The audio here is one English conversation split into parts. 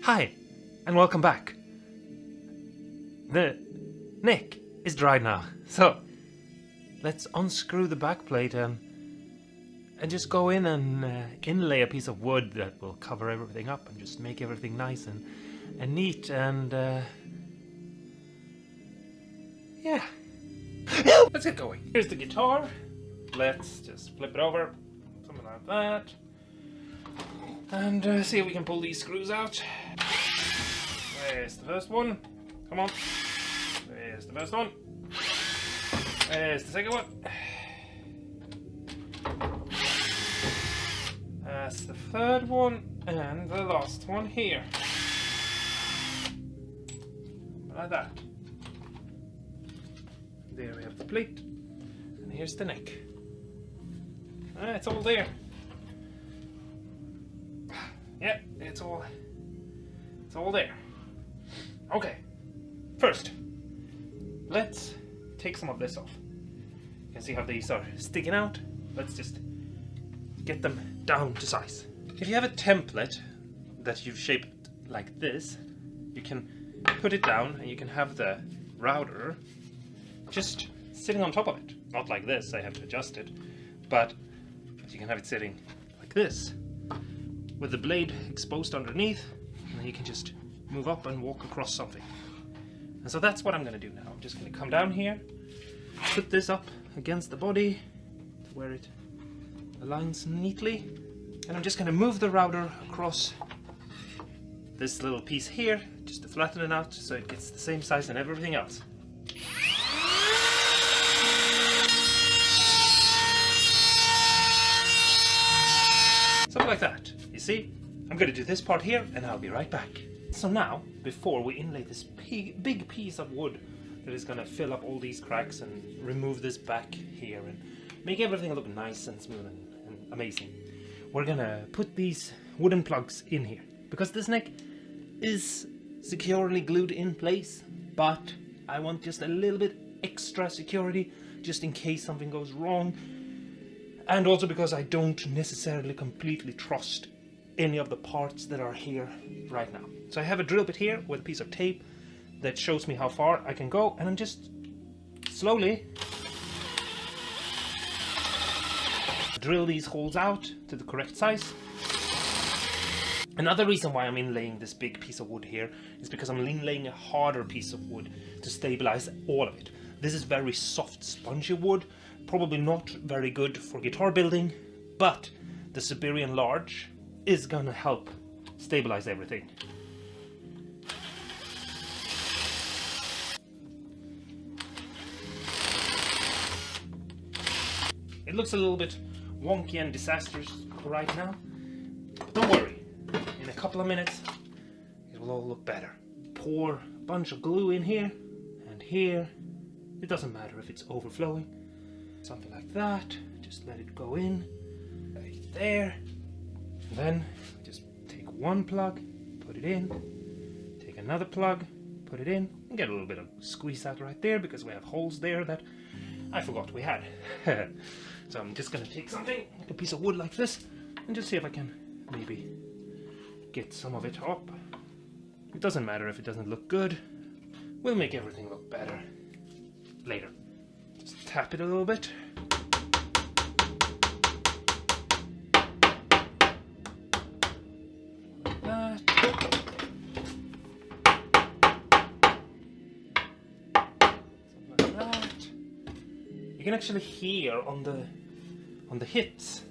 Hi, and welcome back. The neck is dried now, so let's unscrew the back plate and just go in and inlay a piece of wood that will cover everything up and just make everything nice and neat and yeah. Let's get going. Here's the guitar. Let's just flip it over, something like that, and see if we can pull these screws out. There's the first one. Come on. There's the first one. There's the second one. That's the third one, and the last one here. Like that. There we have the plate, and here's the neck. It's all there. Yeah, it's all there. Okay, first, let's take some of this off. You can see how these are sticking out. Let's just get them down to size. If you have a template that you've shaped like this, you can put it down and you can have the router just sitting on top of it. Not like this, I have to adjust it, but you can have it sitting like this with the blade exposed underneath, and then you can just move up and walk across something. And so that's what I'm going to do now. I'm just going to come down here, put this up against the body to where it aligns neatly, and I'm just going to move the router across this little piece here just to flatten it out so it gets the same size and everything else. Something like that. You see? I'm going to do this part here and I'll be right back. So now, before we inlay this big piece of wood that is going to fill up all these cracks and remove this back here and make everything look nice and smooth and amazing, we're going to put these wooden plugs in here. Because this neck is securely glued in place, but I want just a little bit extra security just in case something goes wrong. And also because I don't necessarily completely trust any of the parts that are here right now. So I have a drill bit here with a piece of tape that shows me how far I can go, and I'm just slowly drill these holes out to the correct size. Another reason why I'm inlaying this big piece of wood here is because I'm inlaying a harder piece of wood to stabilize all of it. This is very soft, spongy wood, probably not very good for guitar building, but the Siberian Larch is gonna help stabilize everything. It looks a little bit wonky and disastrous right now. Don't worry, in a couple of minutes it will all look better. Pour a bunch of glue in here and here. It doesn't matter if it's overflowing. Something like that. Just let it go in right there. And then just take one plug, put it in, take another plug, put it in, and get a little bit of squeeze out right there because we have holes there that I forgot we had. So I'm just gonna take something, like a piece of wood like this, and just see if I can maybe get some of it up. It doesn't matter if it doesn't look good. We'll make everything look better later. Just tap it a little bit. Like that. Something like that. You can actually hear on the hits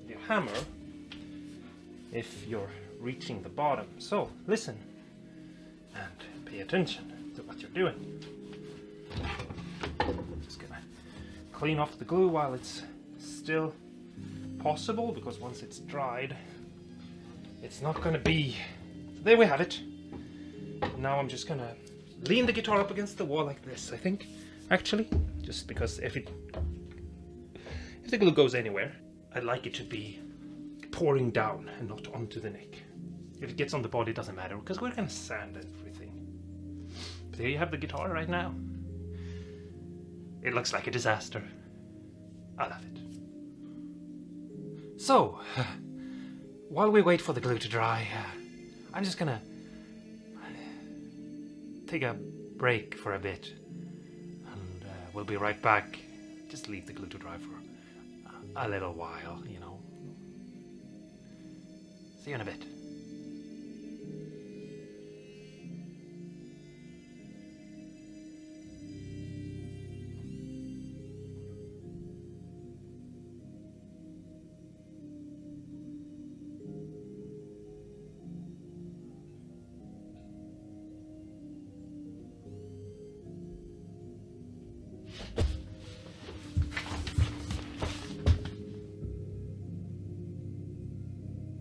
of your hammer if you're reaching the bottom. So listen and pay attention to what you're doing. Just gonna clean off the glue while it's still possible, because once it's dried it's not gonna be. So there we have it. Now I'm just gonna lean the guitar up against the wall like this, I think, actually, just because if the glue goes anywhere, I'd like it to be pouring down and not onto the neck. If it gets on the body, it doesn't matter, because we're gonna sand everything. But there you have the guitar right now. It looks like a disaster. I love it. So, while we wait for the glue to dry, I'm just gonna take a break for a bit, and we'll be right back. Just leave the glue to dry for a little while, you know. See you in a bit.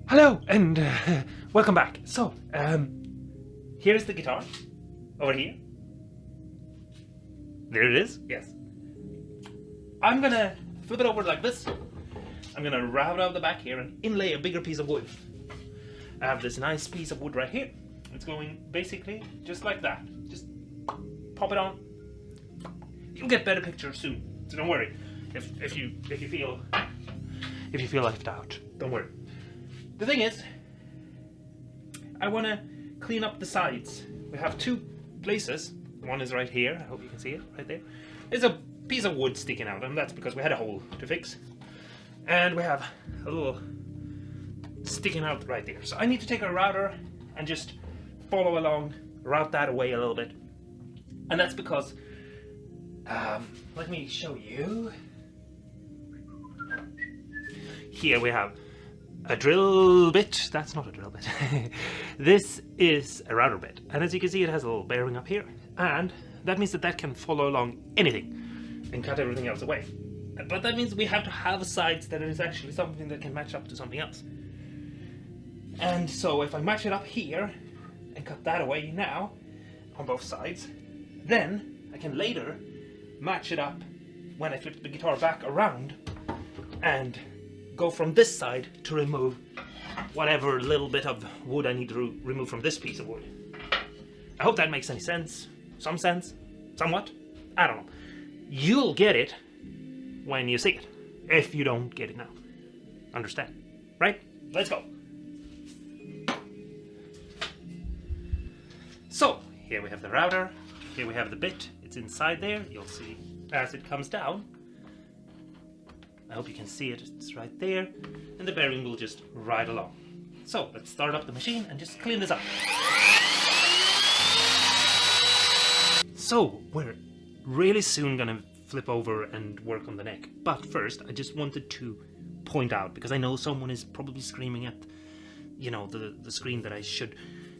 Hello, and welcome back. So, here's the guitar, over here. There it is, yes. I'm gonna flip it over like this. I'm gonna route out the back here and inlay a bigger piece of wood. I have this nice piece of wood right here. It's going basically just like that. Just pop it on. You'll get better pictures soon, so don't worry. If you feel left out, don't worry. The thing is, I want to clean up the sides. We have two places. One is right here. I hope you can see it right there. There's a piece of wood sticking out, and that's because we had a hole to fix. And we have a little sticking out right there. So I need to take a router and just follow along, route that away a little bit. And that's because, let me show you. Here we have a drill bit. That's not a drill bit. This is a router bit, and as you can see, it has a little bearing up here, and that means that can follow along anything and cut everything else away. But that means we have to have sides that is actually something that can match up to something else. And so if I match it up here and cut that away now on both sides, then I can later match it up when I flip the guitar back around and go from this side to remove whatever little bit of wood I need to remove from this piece of wood. I hope that makes any sense. Some sense? Somewhat? I don't know. You'll get it when you see it. If you don't get it now. Understand? Right? Let's go. So, here we have the router. Here we have the bit. It's inside there. You'll see as it comes down. I hope you can see it, it's right there, and the bearing will just ride along. So let's start up the machine and just clean this up. So we're really soon gonna flip over and work on the neck, but first I just wanted to point out, because I know someone is probably screaming at, you know, the screen that I should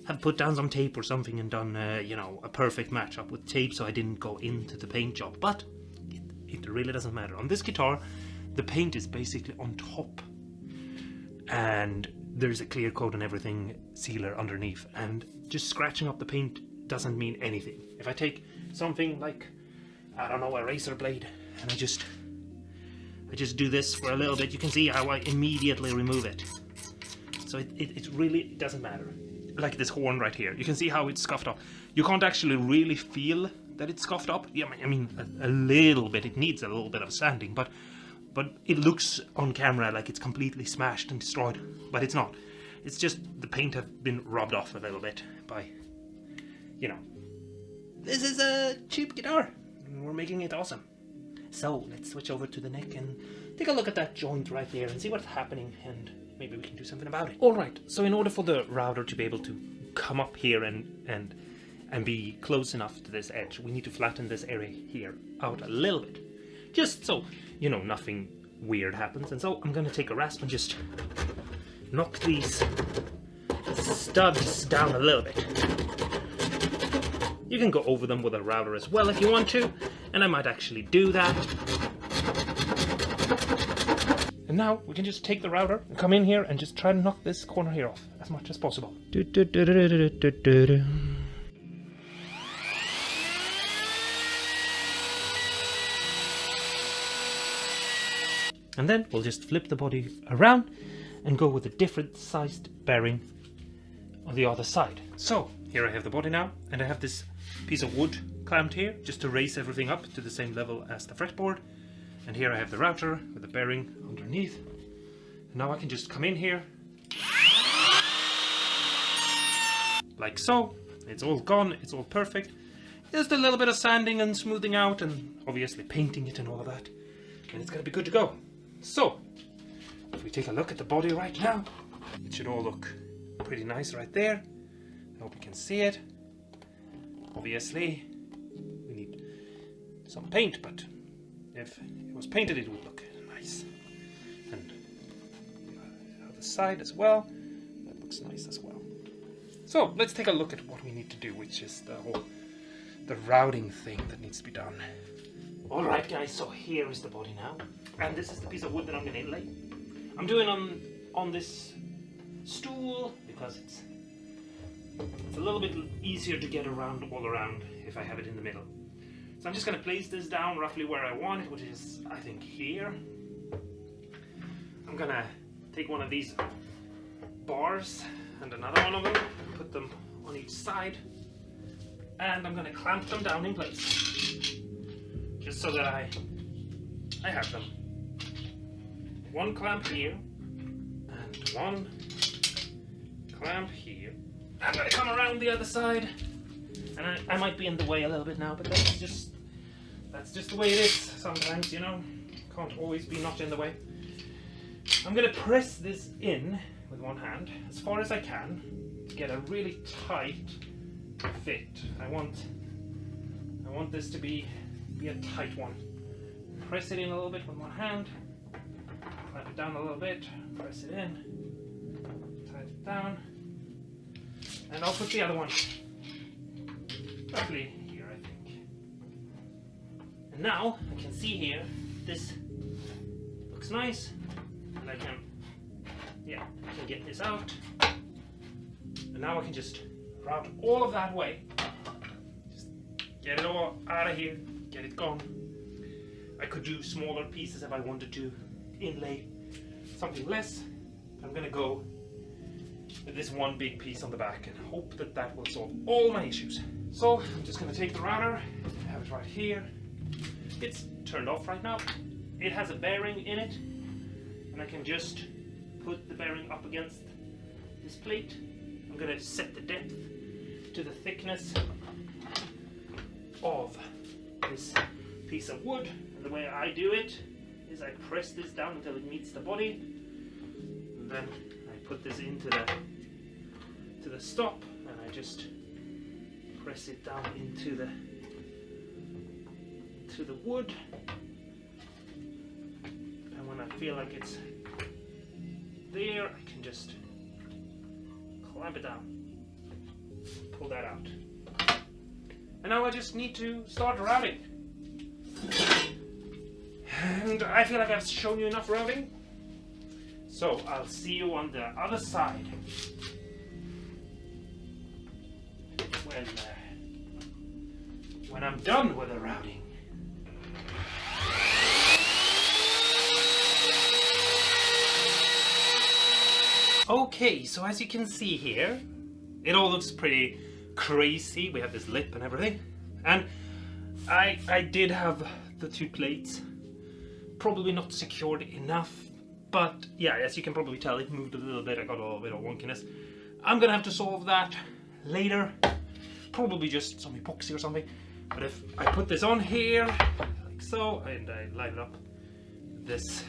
have put down some tape or something and done, you know, a perfect match-up with tape so I didn't go into the paint job, but it really doesn't matter. On this guitar, the paint is basically on top, and there's a clear coat and everything sealer underneath, and just scratching up the paint doesn't mean anything. If I take something like, I don't know, a razor blade, and I just do this for a little bit, you can see how I immediately remove it. So it really doesn't matter. Like this horn right here, you can see how it's scuffed up. You can't actually really feel that it's scuffed up. Yeah, I mean a little bit. It needs a little bit of sanding, but it looks on camera like it's completely smashed and destroyed, but it's not. It's just the paint have been rubbed off a little bit by, you know. This is a cheap guitar, and we're making it awesome. So let's switch over to the neck and take a look at that joint right there and see what's happening, and maybe we can do something about it. Alright, so in order for the router to be able to come up here and be close enough to this edge, we need to flatten this area here out a little bit. Just so, you know, nothing weird happens. And so I'm going to take a rasp and just knock these studs down a little bit. You can go over them with a router as well if you want to, and I might actually do that. And now we can just take the router and come in here and just try to knock this corner here off as much as possible. And then we'll just flip the body around and go with a different sized bearing on the other side. So here I have the body now, and I have this piece of wood clamped here just to raise everything up to the same level as the fretboard. And here I have the router with the bearing underneath. And now I can just come in here like so. It's all gone, it's all perfect. just a little bit of sanding and smoothing out, and obviously painting it and all of that, and it's gonna be good to go. So, if we take a look at the body right now, it should all look pretty nice right there. I hope you can see it. Obviously, we need some paint, but if it was painted, it would look nice. And the other side as well, that looks nice as well. So let's take a look at what we need to do, which is the routing thing that needs to be done. All right, guys. So here is the body now, and this is the piece of wood that I'm going to inlay. I'm doing on this stool because it's a little bit easier to get around all around if I have it in the middle. So I'm just going to place this down roughly where I want it, which is, I think, here. I'm going to take one of these bars and another one of them, put them on each side, and I'm going to clamp them down in place, just so that I have them. One clamp here, and one clamp here. I'm going to come around the other side, and I might be in the way a little bit now, but that's just the way it is sometimes, you know. Can't always be not in the way. I'm going to press this in with one hand as far as I can to get a really tight fit. I want this to be a tight one. Press it in a little bit with one hand, clamp it down a little bit, press it in, tight it down, and I'll put the other one roughly here, I think. And now I can see here, this looks nice, and I can get this out. And now I can just route all of that way. Just get it all out of here, get it gone. I could do smaller pieces if I wanted to inlay something less. I'm gonna go with this one big piece on the back and hope that that will solve all my issues. So I'm just gonna take the router, have it right here. It's turned off right now. It has a bearing in it, and I can just put the bearing up against this plate. I'm gonna set the depth to the thickness of this piece of wood. And the way I do it is I press this down until it meets the body, and then I put this into the stop, and I just press it down into the wood. And when I feel like it's there, I can just clamp it down, pull that out. And now I just need to start routing. And I feel like I've shown you enough routing. So I'll see you on the other side when I'm done with the routing. Okay, so as you can see here, it all looks pretty crazy. We have this lip and everything. And I did have the two plates probably not secured enough, but yeah, as you can probably tell, it moved a little bit. I got a little bit of wonkiness. I'm gonna have to solve that later, probably just some epoxy or something. But if I put this on here like so, and I line it up this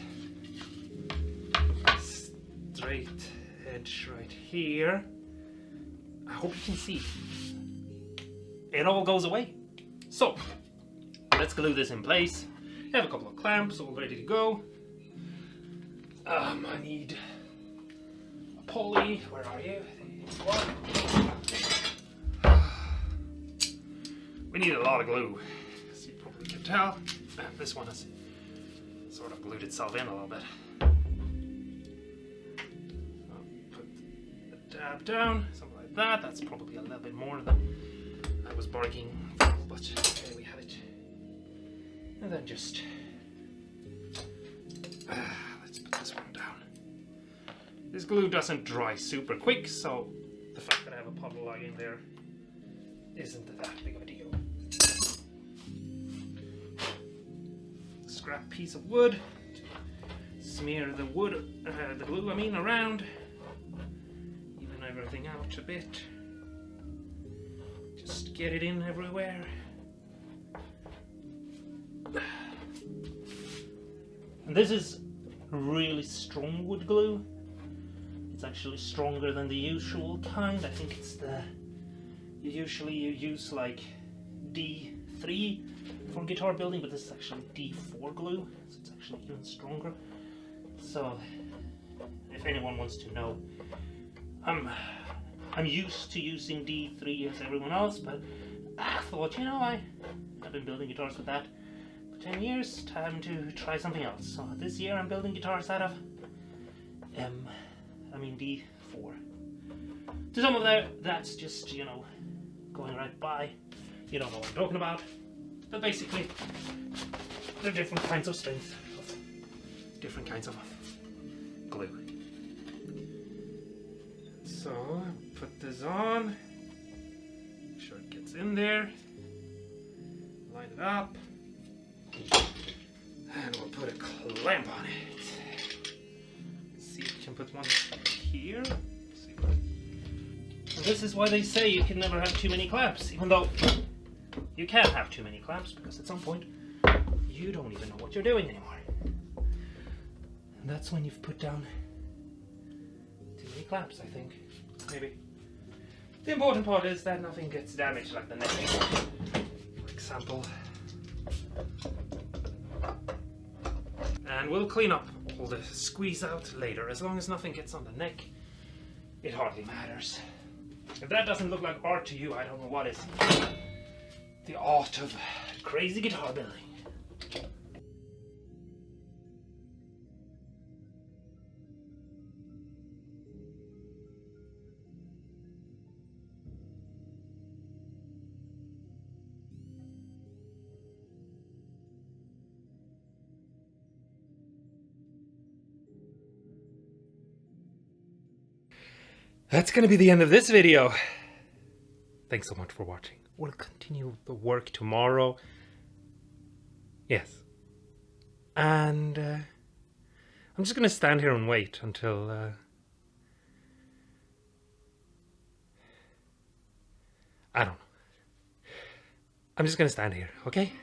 straight edge right here, I hope you can see it all goes away. So let's glue this in place. I have a couple of clamps all ready to go. I need a pulley. Where are you? We need a lot of glue, as you probably can tell. This one has sort of glued itself in a little bit. I'll put the dab down, something like that. That's probably a little bit more than I was bargaining for, but okay, we have it. And then just let's put this one down. This glue doesn't dry super quick, so the fact that I have a puddle log in there isn't that big of a deal. Scrap piece of wood. Smear the wood, the glue I mean, around. Even everything out a bit. Just get it in everywhere. And this is really strong wood glue. It's actually stronger than the usual kind. I think it's usually you use like D3 for guitar building, but this is actually D4 glue, so it's actually even stronger. So if anyone wants to know, I'm used to using D3 as everyone else, but I thought, you know, I've been building guitars with that for 10 years, time to try something else. So this year I'm building guitars out of D4. To some of that's just, you know, going right by. You don't know what I'm talking about. But basically, there are different kinds of strength, of different kinds of glue. So, put this on. Make sure it gets in there. Line it up. And we'll put a clamp on it. See if we can put one here. And this is why they say you can never have too many clamps, even though you can have too many clamps, because at some point you don't even know what you're doing anymore. And that's when you've put down too many clamps, I think. Maybe. The important part is that nothing gets damaged, like the neck, for example. And we'll clean up all the squeeze out later. As long as nothing gets on the neck, it hardly matters. If that doesn't look like art to you, I don't know what is. The art of crazy guitar building. That's gonna be the end of this video. Thanks so much for watching. We'll continue the work tomorrow. Yes. And I'm just gonna stand here and wait until I don't know. I'm just gonna stand here, okay?